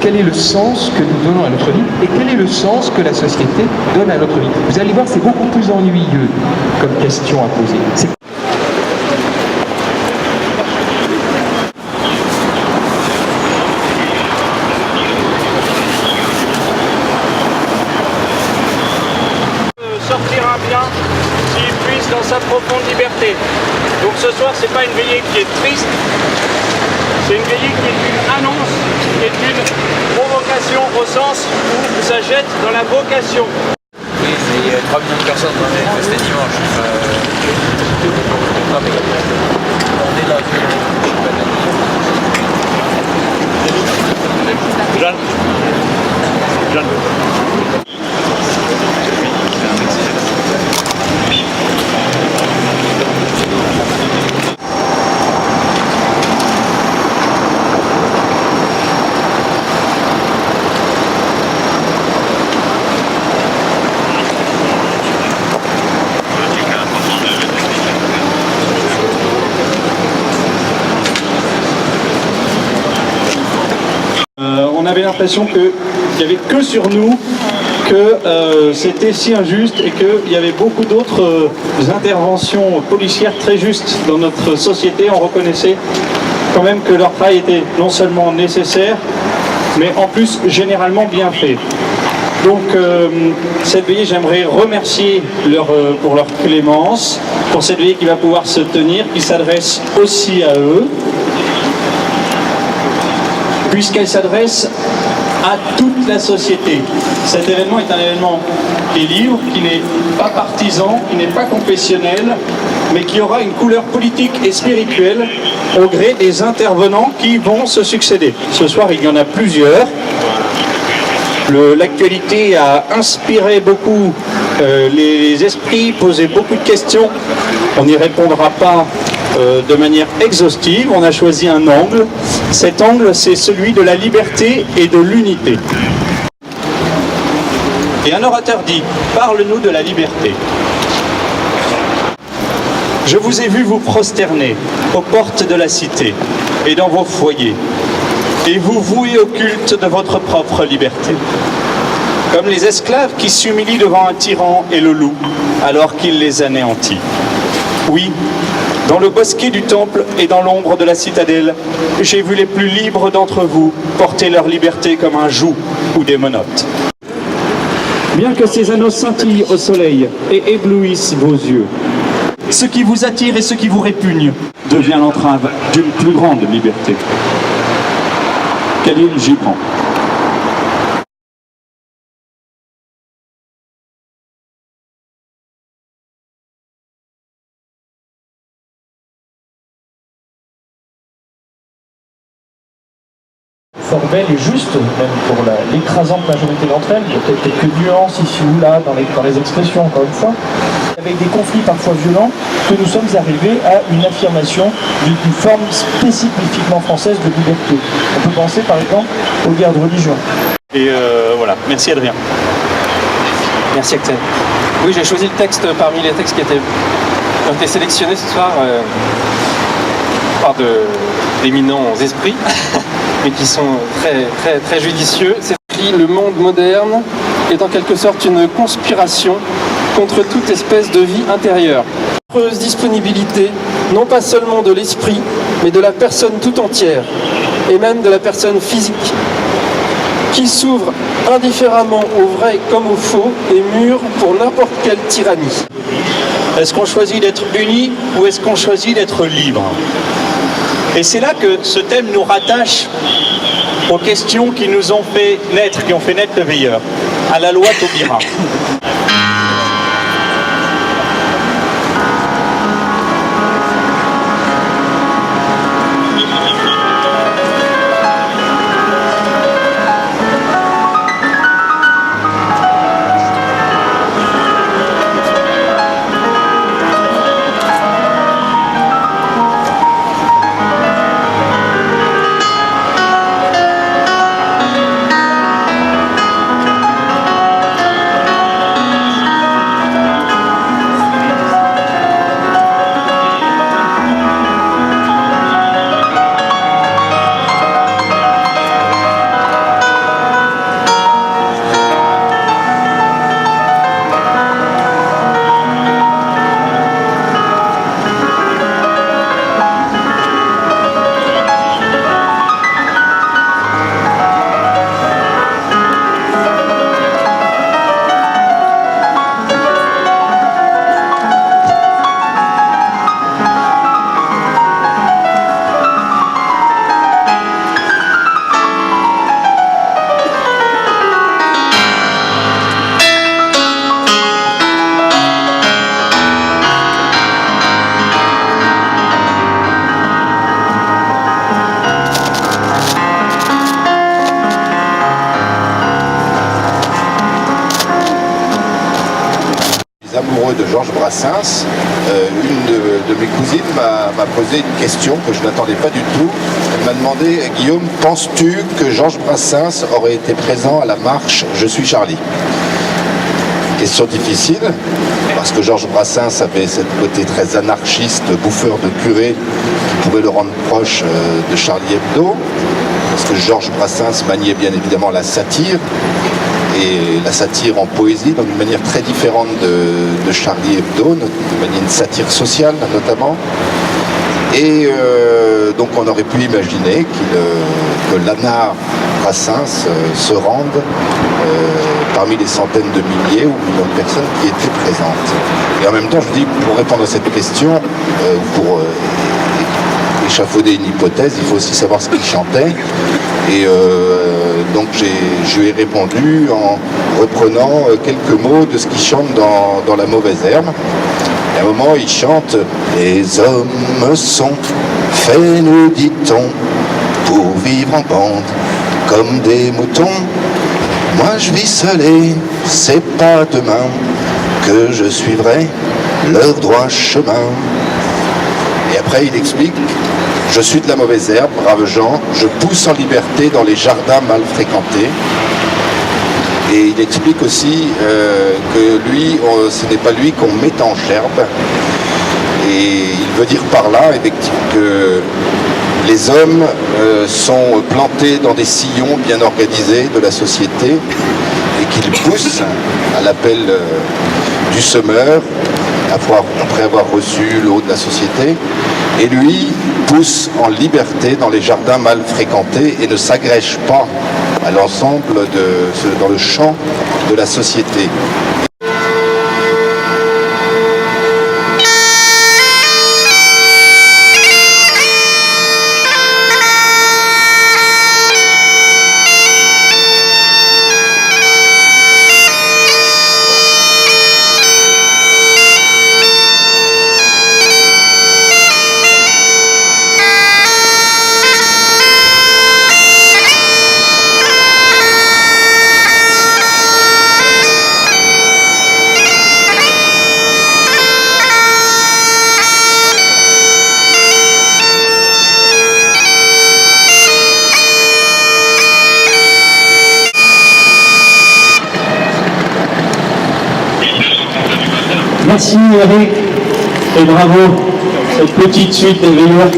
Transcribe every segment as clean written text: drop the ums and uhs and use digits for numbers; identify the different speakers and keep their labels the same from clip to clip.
Speaker 1: Quel est le sens que nous donnons à notre vie et quel est le sens que la société donne à notre vie? Vous allez voir, c'est beaucoup plus ennuyeux comme question à poser.
Speaker 2: Sortira bien s'il puisse dans sa profonde liberté. Donc ce soir, c'est pas une veillée qui est triste, c'est une veillée qui est une annonce, qui est une provocation au sens où ça jette dans la vocation.
Speaker 3: Oui, il y a 3 millions de personnes dans les festés dimanche. On est là.
Speaker 2: Jeanne. Jeanne.
Speaker 4: On avait l'impression qu'il n'y avait que sur nous que c'était si injuste et qu'il y avait beaucoup d'autres interventions policières très justes dans notre société. On reconnaissait quand même que leur travail était non seulement nécessaire, mais en plus généralement bien fait. Donc cette veillée, j'aimerais remercier pour leur clémence, pour cette veillée qui va pouvoir se tenir, qui s'adresse aussi à eux, puisqu'elle s'adresse à toute la société. Cet événement est un événement qui est libre, qui n'est pas partisan, qui n'est pas confessionnel, mais qui aura une couleur politique et spirituelle au gré des intervenants qui vont se succéder. Ce soir, il y en a plusieurs. L'actualité a inspiré beaucoup les esprits, posé beaucoup de questions. On n'y répondra pas de manière exhaustive. On a choisi un angle. Cet angle, c'est celui de la liberté et de l'unité. Et un orateur dit, parle-nous de la liberté. Je vous ai vu vous prosterner aux portes de la cité et dans vos foyers, et vous vouer au culte de votre propre liberté. Comme les esclaves qui s'humilient devant un tyran et le loup, alors qu'il les anéantit. Oui, dans le bosquet du temple et dans l'ombre de la citadelle, j'ai vu les plus libres d'entre vous porter leur liberté comme un joug ou des menottes. Bien que ces anneaux scintillent au soleil et éblouissent vos yeux, ce qui vous attire et ce qui vous répugne devient l'entrave d'une plus grande liberté. Khalil Gibran.
Speaker 5: formelle et juste, même pour l'écrasante majorité d'entre elles. Il y a peut-être quelques nuances ici ou là dans les expressions, encore une fois. Avec des conflits parfois violents, que nous sommes arrivés à une affirmation d'une forme spécifiquement française de liberté. On peut penser par exemple aux guerres de religion.
Speaker 4: Et voilà, merci Adrien.
Speaker 6: Merci Axel. Oui, j'ai choisi le texte parmi les textes qui ont été sélectionnés ce soir par d'éminents esprits, mais qui sont très judicieux. C'est écrit: le monde moderne est en quelque sorte une conspiration contre toute espèce de vie intérieure. Heureuse disponibilité, non pas seulement de l'esprit, mais de la personne tout entière, et même de la personne physique, qui s'ouvre indifféremment au vrai comme au faux et mûr pour n'importe quelle tyrannie.
Speaker 4: Est-ce qu'on choisit d'être unis ou est-ce qu'on choisit d'être libre? Et c'est là que ce thème nous rattache aux questions qui nous ont fait naître, qui ont fait naître le veilleur, à la loi Taubira.
Speaker 7: amoureux de Georges Brassens, une de mes cousines m'a posé une question que je n'attendais pas du tout. Elle m'a demandé, Guillaume, penses-tu que Georges Brassens aurait été présent à la marche « Je suis Charlie » ? Question difficile, parce que Georges Brassens avait ce côté très anarchiste, bouffeur de curé, qui pouvait le rendre proche de Charlie Hebdo, parce que Georges Brassens maniait bien évidemment la satire, et la satire en poésie, d'une manière très différente de Charlie Hebdo, une satire sociale notamment. Et donc on aurait pu imaginer que l'anard Brassens se rende parmi les centaines de milliers ou millions de personnes qui étaient présentes. Et en même temps, je dis, pour répondre à cette question, pour échafauder une hypothèse, il faut aussi savoir ce qu'il chantait. Et donc je lui ai répondu en reprenant quelques mots de ce qu'il chante dans La Mauvaise Herbe. Et à un moment, il chante « Les hommes sont faits, nous dit-on, pour vivre en bande, comme des moutons. Moi je vis seul et c'est pas demain que je suivrai leur droit chemin. » Et après il explique « Je suis de la mauvaise herbe, braves gens, je pousse en liberté dans les jardins mal fréquentés. » Et il explique aussi que lui, ce n'est pas lui qu'on met en gerbe. Et il veut dire par là, effectivement, que les hommes sont plantés dans des sillons bien organisés de la société et qu'ils poussent à l'appel du semeur après avoir reçu l'eau de la société. Et lui pousse en liberté dans les jardins mal fréquentés et ne s'agrège pas à l'ensemble dans le champ de la société.
Speaker 5: Merci Eric et bravo cette petite suite des veilleurs.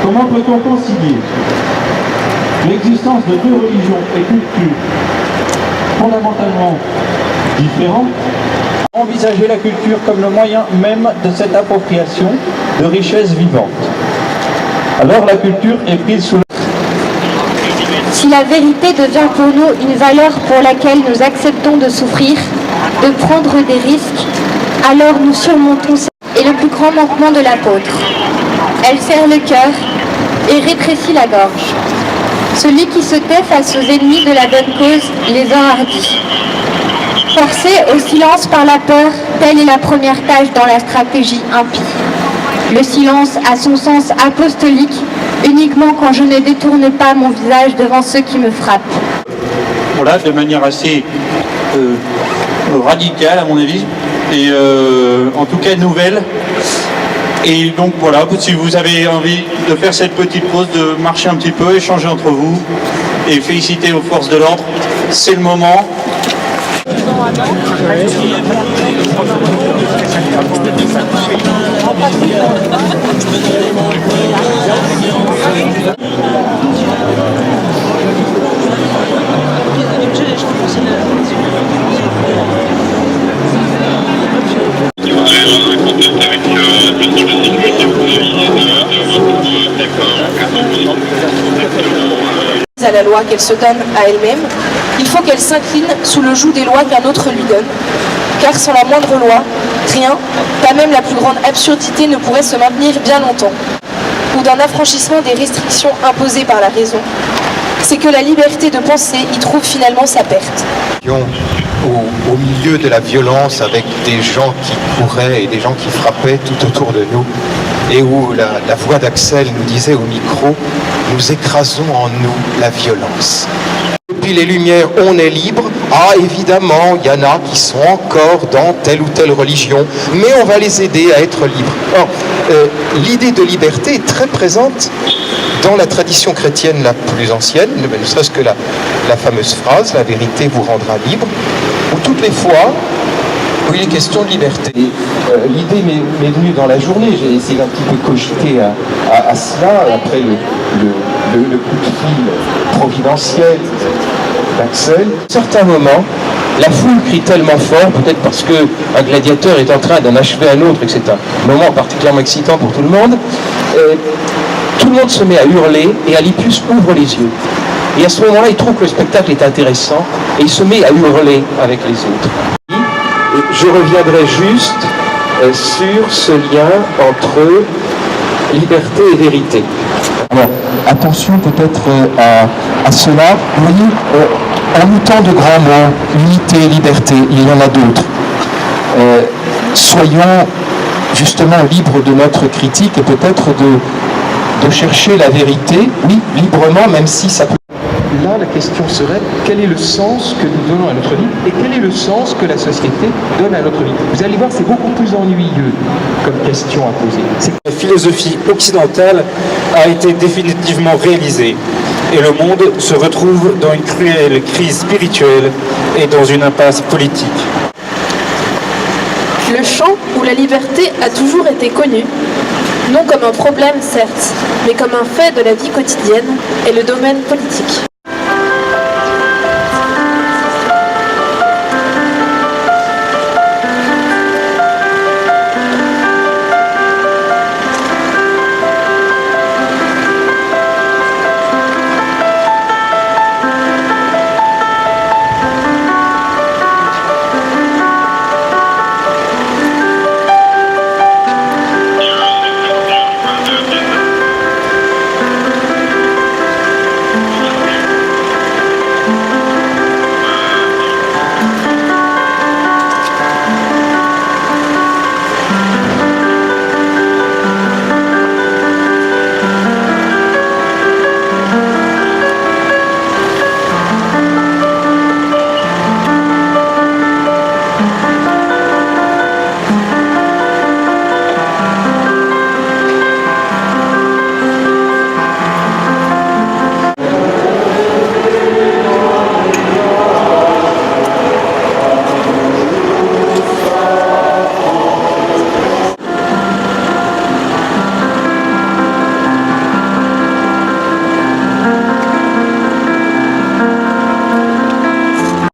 Speaker 5: Comment peut-on concilier l'existence de deux religions et cultures fondamentalement différentes? Envisager la culture comme le moyen même de cette appropriation de richesses vivantes. Alors la culture est prise sous le...
Speaker 8: Si la vérité devient pour nous une valeur pour laquelle nous acceptons de souffrir, de prendre des risques, alors nous surmontons et le plus grand manquement de l'apôtre. Elle serre le cœur et rétrécit la gorge. Celui qui se tait face aux ennemis de la bonne cause les enhardit. Forcé au silence par la peur, telle est la première tâche dans la stratégie impie. Le silence a son sens apostolique uniquement quand je ne détourne pas mon visage devant ceux qui me frappent.
Speaker 4: Voilà, de manière assez radicale à mon avis, et en tout cas nouvelle. Et donc voilà, si vous avez envie de faire cette petite pause, de marcher un petit peu, échanger entre vous et féliciter aux forces de l'ordre, c'est le moment.
Speaker 9: à la loi qu'elle se donne à elle-même, il faut qu'elle s'incline sous le joug des lois qu'un autre lui donne. Car sans la moindre loi, rien, pas même la plus grande absurdité ne pourrait se maintenir bien longtemps. Ou d'un affranchissement des restrictions imposées par la raison. C'est que la liberté de penser y trouve finalement sa perte.
Speaker 7: Au milieu de la violence, avec des gens qui couraient et des gens qui frappaient tout autour de nous, et où la voix d'Axel nous disait au micro, nous écrasons en nous la violence. Depuis les Lumières, on est libre. Ah, évidemment, il y en a qui sont encore dans telle ou telle religion, mais on va les aider à être libres. Or, l'idée de liberté est très présente dans la tradition chrétienne la plus ancienne, ne serait-ce que la fameuse phrase « la vérité vous rendra libre », où toutes les fois où il est question de liberté. L'idée m'est venue dans la journée, j'ai essayé d'un petit peu cogiter à cela, après le coup de fil providentiel d'Axel. À certains moments, la foule crie tellement fort, peut-être parce qu'un gladiateur est en train d'en achever un autre, et que c'est un moment particulièrement excitant pour tout le monde. Tout le monde se met à hurler et Alypius ouvre les yeux. Et à ce moment-là, il trouve que le spectacle est intéressant et il se met à hurler avec les autres. Je reviendrai juste sur ce lien entre liberté et vérité. Alors, attention peut-être à cela. Vous voyez, en autant de grands mots, unité, liberté, il y en a d'autres. Soyons justement libres de notre critique et peut-être de chercher la vérité, oui, librement, même si ça peut... Là, la question serait, quel est le sens que nous donnons à notre vie et quel est le sens que la société donne à notre vie? Vous allez voir, c'est beaucoup plus ennuyeux comme question à poser.
Speaker 10: La philosophie occidentale a été définitivement réalisée et le monde se retrouve dans une cruelle crise spirituelle et dans une impasse politique.
Speaker 9: Le champ où la liberté a toujours été connue, non comme un problème certes, mais comme un fait de la vie quotidienne, est le domaine politique.